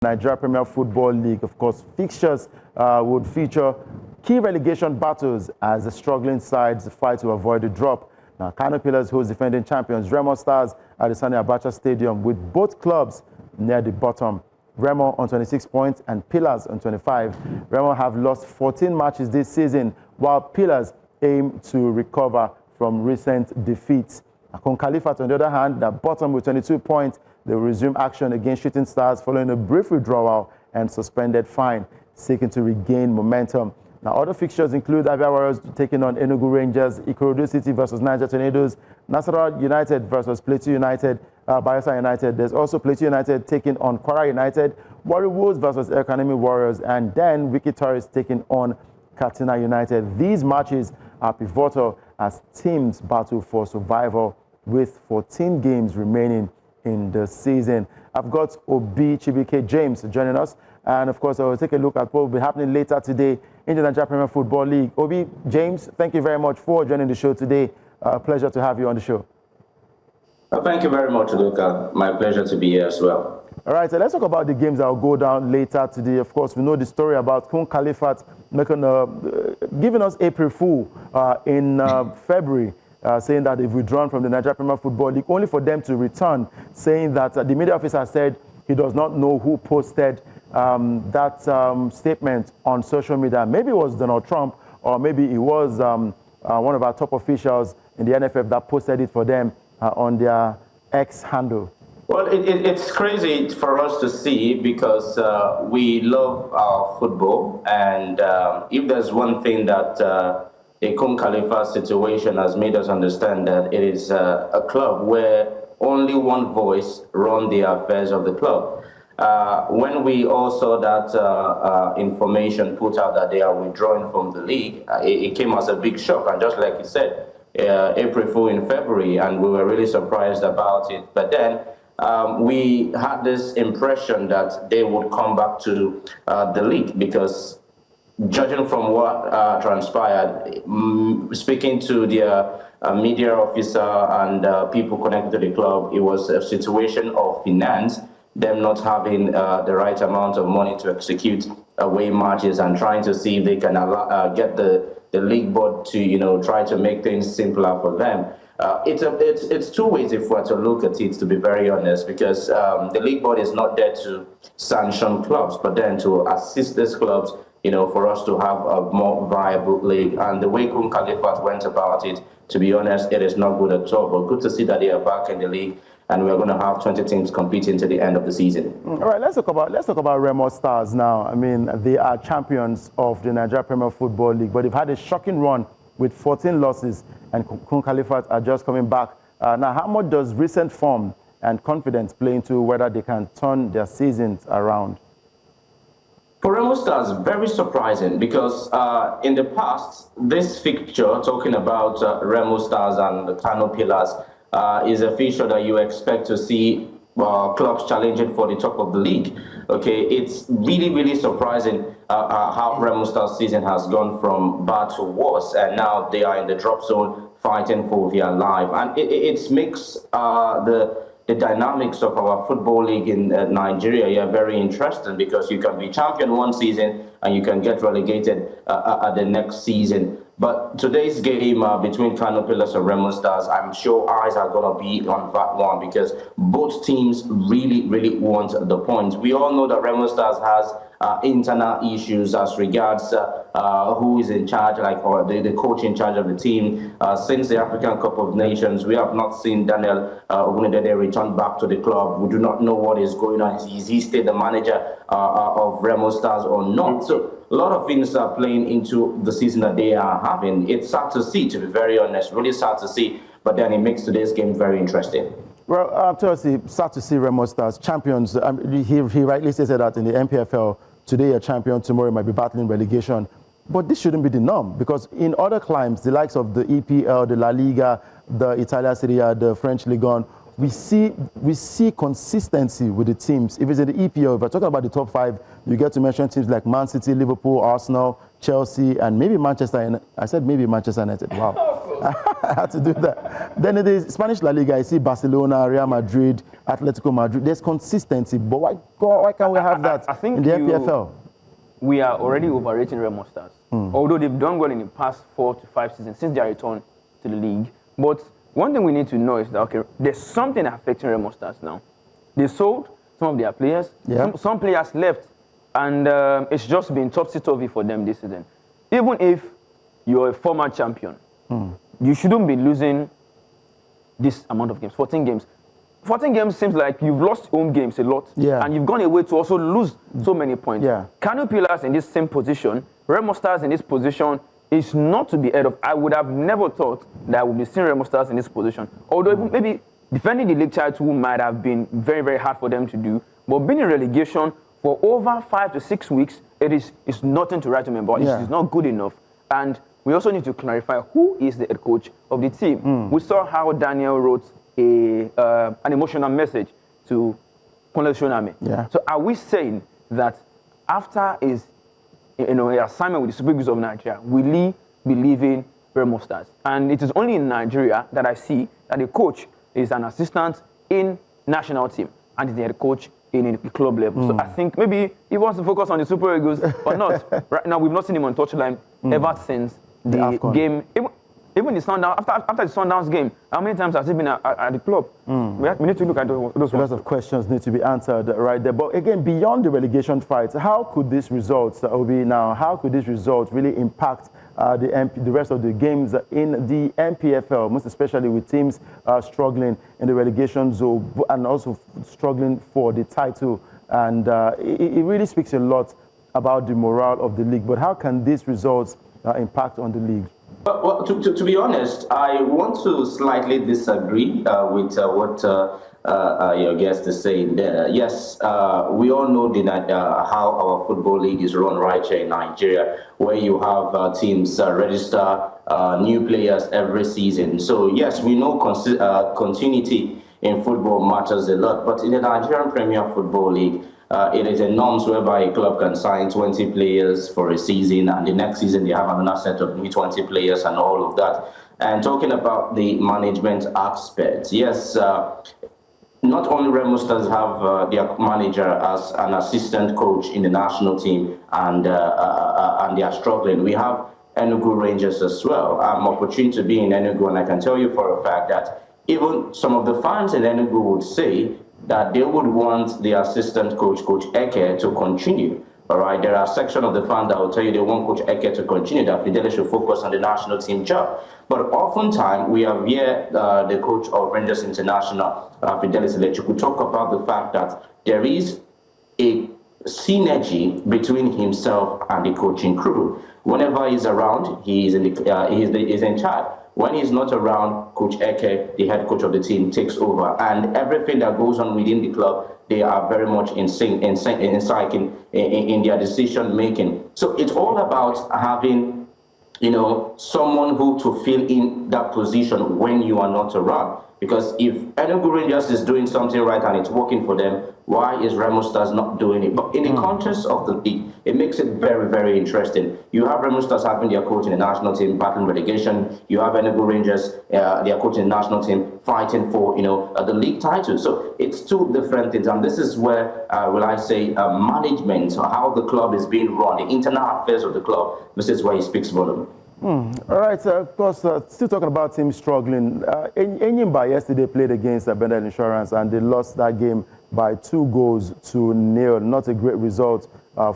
Nigeria Premier Football League. Of course, fixtures would feature key relegation battles as the struggling sides fight to avoid the drop. Now, Kano Pillars host defending champions Remo Stars at the Sani Abacha Stadium, with both clubs near the bottom. Remo on 26 points and Pillars on 25. Remo have lost 14 matches this season, while Pillars aim to recover from recent defeats. Kun Khalifat, on the other hand, at bottom with 22 points. They will resume action against Shooting Stars following a brief withdrawal and suspended fine, seeking to regain momentum. Now, other fixtures include Abia Warriors taking on Enugu Rangers, Ikorodu City versus Niger Tornadoes, Nasarawa United versus Plateau United, Bayelsa United. There's also Plateau United taking on Kwara United, Warri Wolves versus El Kanemi Warriors, and then Wiki Tourists taking on Katsina United. These matches are pivotal as teams battle for survival with 14 games remaining in the season. I've got Obi Chibuike James joining us, and of course I will take a look at what will be happening later today in the Nigeria Premier Football League. Obi, James, thank you very much for joining the show today. Pleasure to have you on the show. Thank you very much, Luca. My pleasure to be here as well. All right, so let's talk about the games that will go down later today. Of course, we know the story about Kun Khalifat giving us April Fool in February. Saying that they've withdrawn from the Nigeria Premier Football League, only for them to return, saying that the media officer said he does not know who posted that statement on social media. Maybe it was Donald Trump, or maybe it was one of our top officials in the NFF that posted it for them on their X handle. Well, it's crazy for us to see because we love our football, and if there's one thing that the Kun Khalifat situation has made us understand, that it is a club where only one voice runs the affairs of the club. When we all saw that information put out that they are withdrawing from the league, it came as a big shock. And just like you said, April Fool in February, and we were really surprised about it. But then we had this impression that they would come back to the league, because judging from what transpired, speaking to their media officer and people connected to the club, it was a situation of finance, them not having the right amount of money to execute away matches and trying to see if they can get the league board to, try to make things simpler for them. It's two ways if we're to look at it, to be very honest, because the league board is not there to sanction clubs, but then to assist these clubs, for us to have a more viable league. And the way Kun Khalifat went about it, to be honest, it is not good at all. But good to see that they are back in the league, and we're going to have 20 teams competing to the end of the season. All right, let's talk about Remo Stars now. I mean, they are champions of the Nigeria Premier Football League, but they've had a shocking run with 14 losses, and Kun Khalifat are just coming back. Now, how much does recent form and confidence play into whether they can turn their seasons around? For Remo Stars, very surprising, because in the past, this fixture, talking about Remo Stars and the Kano Pillars, is a fixture that you expect to see clubs challenging for the top of the league. Okay, it's really, really surprising how Remo Stars' season has gone from bad to worse, and now they are in the drop zone fighting for their life. And it makes the dynamics of our football league in Nigeria very interesting, because you can be champion one season and you can get relegated at the next season. But today's game between Kano Pillars and Remo Stars, I'm sure eyes are going to be on that one, because both teams really, really want the points. We all know that Remo Stars has internal issues as regards who is in charge, or the coach in charge of the team. Since the African Cup of Nations, we have not seen Daniel Ogunedede return back to the club. We do not know what is going on. Is he still the manager of Remo Stars or not? So a lot of things are playing into the season that they are having. It's sad to see, to be very honest, really sad to see, but then it makes today's game very interesting. Well, Chelsea, sad to see Remo Stars champions. He rightly said that in the NPFL, today a champion, tomorrow might be battling relegation. But this shouldn't be the norm, because in other climes, the likes of the EPL, the La Liga, the Italia Serie A, the French Ligue 1, we see consistency with the teams. If it's in the EPL, if we're talking about the top five, you get to mention teams like Man City, Liverpool, Arsenal, Chelsea, and maybe Manchester United. I said maybe Manchester United. Wow. I had to do that. Then in the Spanish La Liga, I see Barcelona, Real Madrid, Atletico Madrid. There's consistency, but why can't we have that I think in the NPFL? We are already overrating Remo Stars, although they've done well in the past 4 to 5 seasons since their return to the league. But one thing we need to know is that, okay, there's something affecting Remo Stars now. They sold some of their players. Yeah. Some players left, and it's just been topsy-turvy for them this season. Even if you're a former champion, you shouldn't be losing this amount of games, 14 games. 14 games seems like you've lost home games a lot, and you've gone away to also lose so many points. Kano Pillars in this same position, Remo Stars in this position is not to be heard of. I would have never thought that I would be seeing Remo Stars in this position. Although maybe defending the league title might have been very, very hard for them to do, but being in relegation for over 5 to 6 weeks, it's nothing to write home about. It's not good enough. And we also need to clarify who is the head coach of the team. We saw how Daniel wrote an emotional message to Kun Khalifat. So are we saying that after his assignment with the Super Eagles of Nigeria, will he be leaving Remo Stars? And it is only in Nigeria that I see that the coach is an assistant in national team and is the head coach in the club level. So I think maybe he wants to focus on the Super Eagles, but not. Right now, we've not seen him on touchline ever since the game. Even the Sundowns, after the Sundowns game, how many times has he been at the club? We need to look at those. Lots of questions need to be answered right there. But again, beyond the relegation fight, how could this result, Obi, now, how could this result really impact the rest of the games in the NPFL, most especially with teams struggling in the relegation zone and also struggling for the title? And it really speaks a lot about the morale of the league. But how can these results impact on the league? Well, to be honest, I want to slightly disagree with what your guest is saying there. Yes, we all know how our football league is run right here in Nigeria, where you have teams register new players every season. So yes, we know continuity in football matters a lot, but in the Nigerian Premier Football League, it is a norm whereby a club can sign 20 players for a season, and the next season they have another set of new 20 players and all of that. And talking about the management aspect, yes, not only Remo Stars have their manager as an assistant coach in the national team, and they are struggling. We have Enugu Rangers as well. I'm opportune to be in Enugu, and I can tell you for a fact that even some of the fans in Enugu would say that they would want the assistant coach, Coach Eke, to continue. All right, there are sections of the fans that will tell you they want Coach Eke to continue, that Fidelis should focus on the national team job. But oftentimes, we have here the coach of Rangers International, Fidelis Lechuku, talk about the fact that there is a synergy between himself and the coaching crew. Whenever he's around, he's in charge. When he's not around, Coach Eke, the head coach of the team, takes over. And everything that goes on within the club, they are very much in sync in their decision making. So it's all about having, someone who to fill in that position when you are not around. Because if Enugu Rangers is doing something right and it's working for them, why is Remo Stars not doing it? But in the context of the league, it makes it very, very interesting. You have Remo Stars having their coach in the national team battling relegation. You have Enugu Rangers, their coach in the national team fighting for, the league title. So it's two different things. And this is where, management, or how the club is being run, the internal affairs of the club, this is where he speaks volume. All right, of course, still talking about teams struggling. Enyimba yesterday played against Bendel Insurance, and they lost that game by 2-0. Not a great result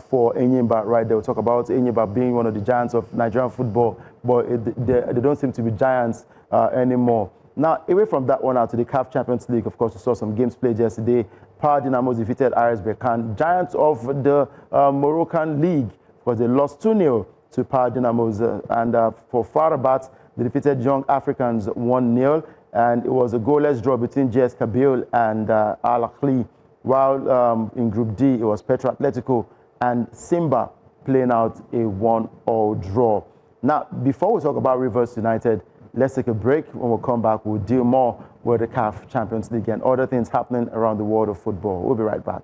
for Enyimba right there. We'll talk about Enyimba being one of the giants of Nigerian football, but they don't seem to be giants anymore. Now, away from that one out to the CAF Champions League, of course, we saw some games played yesterday. Power Dynamos defeated RS Berkane, giants of the Moroccan League, because they lost 2-0. to Power Dynamos. And for Farabat, they defeated Young Africans 1-0. And it was a goalless draw between JS Kabylie and Al Ahly. While in Group D, it was Petro Atletico and Simba playing out a 1-1 draw. Now, before we talk about Rivers United, let's take a break. When we come back, we'll deal more with the CAF Champions League and other things happening around the world of football. We'll be right back.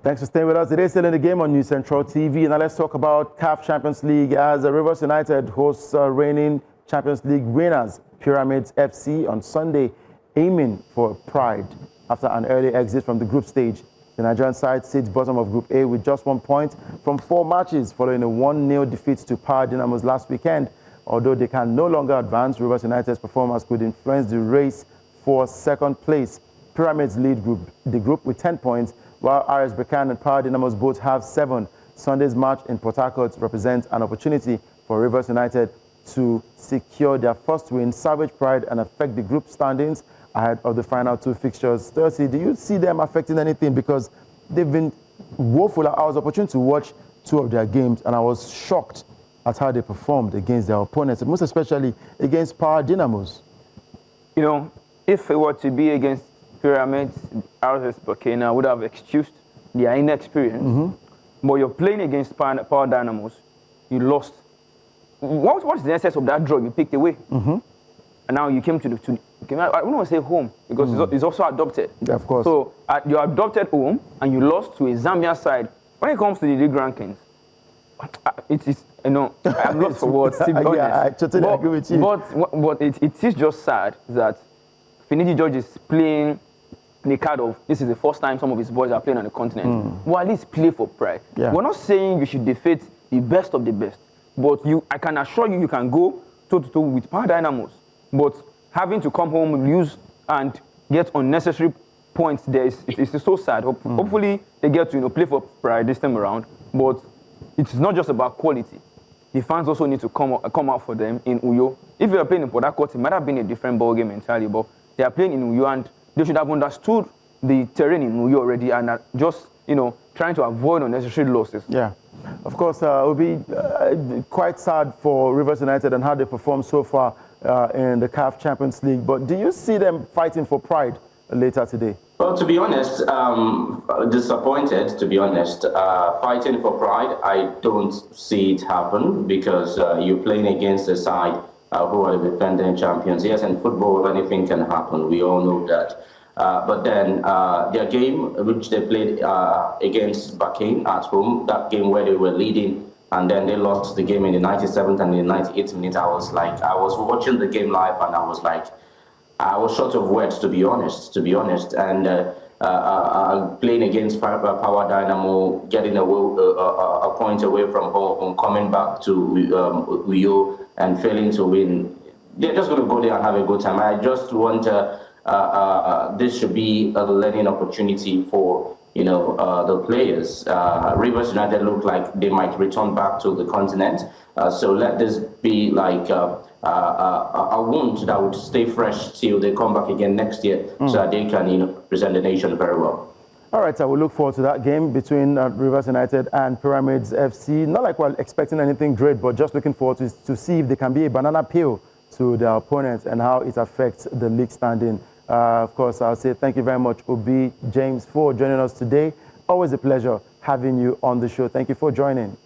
Thanks for staying with us. Today, still in the game on News Central TV. Now let's talk about CAF Champions League as Rivers United hosts reigning Champions League winners, Pyramids FC, on Sunday, aiming for pride after an early exit from the group stage. The Nigerian side sits bottom of Group A with just 1 point from 4 matches following a 1-0 defeat to Power Dynamos last weekend. Although they can no longer advance, Rivers United's performance could influence the race for second place. Pyramids lead the group with 10 points, while RS Berkane and Power Dynamos both have 7. Sunday's match in Port Harcourt represents an opportunity for Rivers United to secure their first win, salvage pride, and affect the group standings ahead of the final 2 fixtures. Thursday, do you see them affecting anything? Because they've been woeful. I was opportune to watch 2 of their games, and I was shocked at how they performed against their opponents, most especially against Power Dynamos. You know, if it were to be against Pyramids, RS Berkane, I would have excused their inexperience. But you're playing against Power Dynamos, you lost. What's the essence of that draw you picked away? And now you came to I don't want to say home, because it's also adopted. Yeah, of course. So you adopted home and you lost to a Zambia side. When it comes to the league rankings, it is, you know, I'm lost for words, to be honest. Yeah, I totally agree with you. But it is just sad that Finidi George is playing the card of, this is the first time some of his boys are playing on the continent. Well, at least play for pride. Yeah. We're not saying you should defeat the best of the best, but I can assure you, you can go toe-to-toe with Power Dynamos. But having to come home, lose, and get unnecessary points there it's so sad. Hopefully, they get to play for pride this time around. But it's not just about quality. The fans also need to come out for them in Uyo. If they are playing in Port Harcourt, it might have been a different ballgame entirely, but they are playing in Uyo, and they should have understood the terrain in Uyo already and are just, trying to avoid unnecessary losses. Yeah. Of course, it will be quite sad for Rivers United and how they performed so far in the CAF Champions League. But do you see them fighting for pride later today? Well, to be honest, disappointed, to be honest. Fighting for pride, I don't see it happen, because you're playing against a side who are the defending champions. Yes, in football, anything can happen. We all know that. But then their game, which they played against Berkane at home, that game where they were leading, and then they lost the game in the 97th and the 98th minute. I was watching the game live, and I was short of words, to be honest. And playing against Power Dynamo, getting a point away from home, coming back to Uyo and failing to win. They're just going to go there and have a good time. I just want this should be a learning opportunity for the players. Rivers United look like they might return back to the continent. So let this be like a wound that would stay fresh till they come back again next year, so that they can present the nation very well. All right, so we'll look forward to that game between Rivers United and Pyramids FC. Not like we're expecting anything great, but just looking forward to see if there can be a banana peel to their opponents and how it affects the league standing. Of course, I'll say thank you very much, Obi, James, for joining us today. Always a pleasure having you on the show. Thank you for joining.